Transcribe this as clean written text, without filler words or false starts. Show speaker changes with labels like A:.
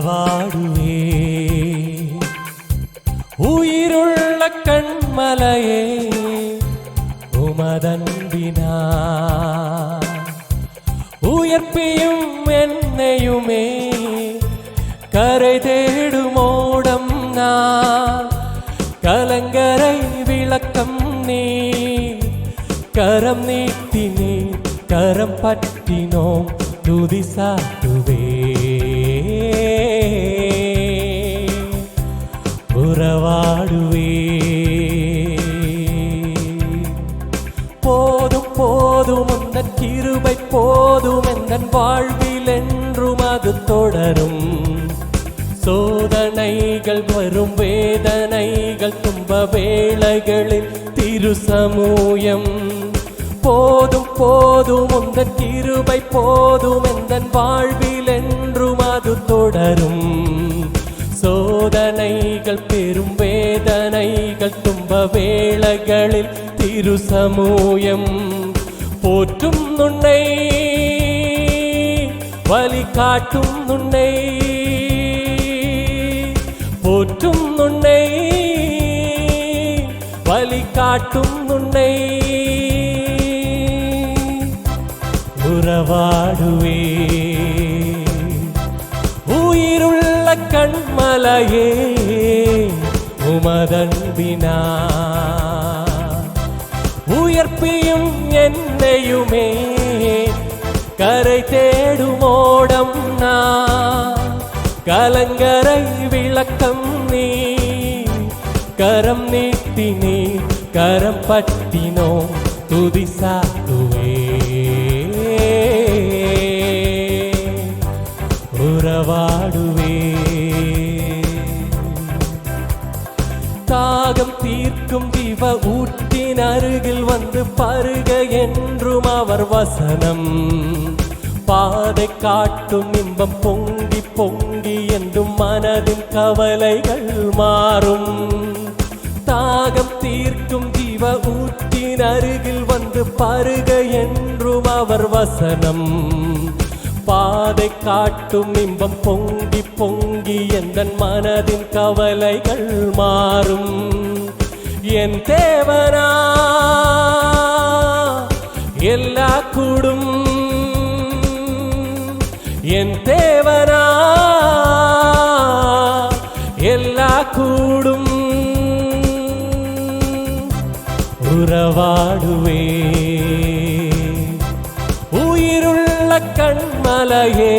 A: உறவாடுவே உயிருள்ள கண்மலையே உமதன்பினா உயர்ப்பியும் என்னையுமே கரை தேடுமோடம் நான் கலங்கரை விளக்கம் நீ கரம் நீட்டினே கரம் பற்றினோம் துதி சாட்டுவே உறவாடுவே போதும் போதும் உந்தன் கிருபை போதும் எந்தன் வாழ்வில் என்றும் அது தொடரும் சோதனைகள் வரும் வேதனைகள் துன்ப வேளைகளில் திரு சமூயம் போதும் போதும் உந்தன் கிருபை போதும் எந்தன் வாழ்வில் என்றும் அது தொடரும் சோதனைகள் பெரும் வேதனைகள் துன்ப வேளைகளில் திரு சமூயம் போற்றும் உன்னை வழி காட்டும் உன்னை போற்றும் உன்னை வழி காட்டும் உன்னை உறவாடுவே உயிருள்ள கண்மலையே உமதன்பினா உயர்ப்பியும் என்னையுமே கரை தேடுமோடம் நான் கலங்கரை விளக்கம் நீ கரம் நீட்டினே கரம் பற்றினோ துதி சாட்டுவே உறவாடுவே தாகம் தீர்க்கும் திவ ஊற்றின் அருகில் வந்து பருக என்றும் அவர் வசனம் பாதை காட்டும் இன்பம் பொங்கி பொங்கி என்றும் மனதின் கவலைகள் மாறும் தாகம் தீர்க்கும் ஜீவ ஊற்றின் அருகில் வந்து பருக என்றும் அவர் வசனம் பாதை காட்டும் இன்பம் பொங்கி பொங்கி எந்தன் மனதின் கவலைகள் மாறும் என் தேவனா எல்லா கூடும் என் தேவனா எல்லா கூடும் உறவாடுவே உயிருள்ள கண்மலையே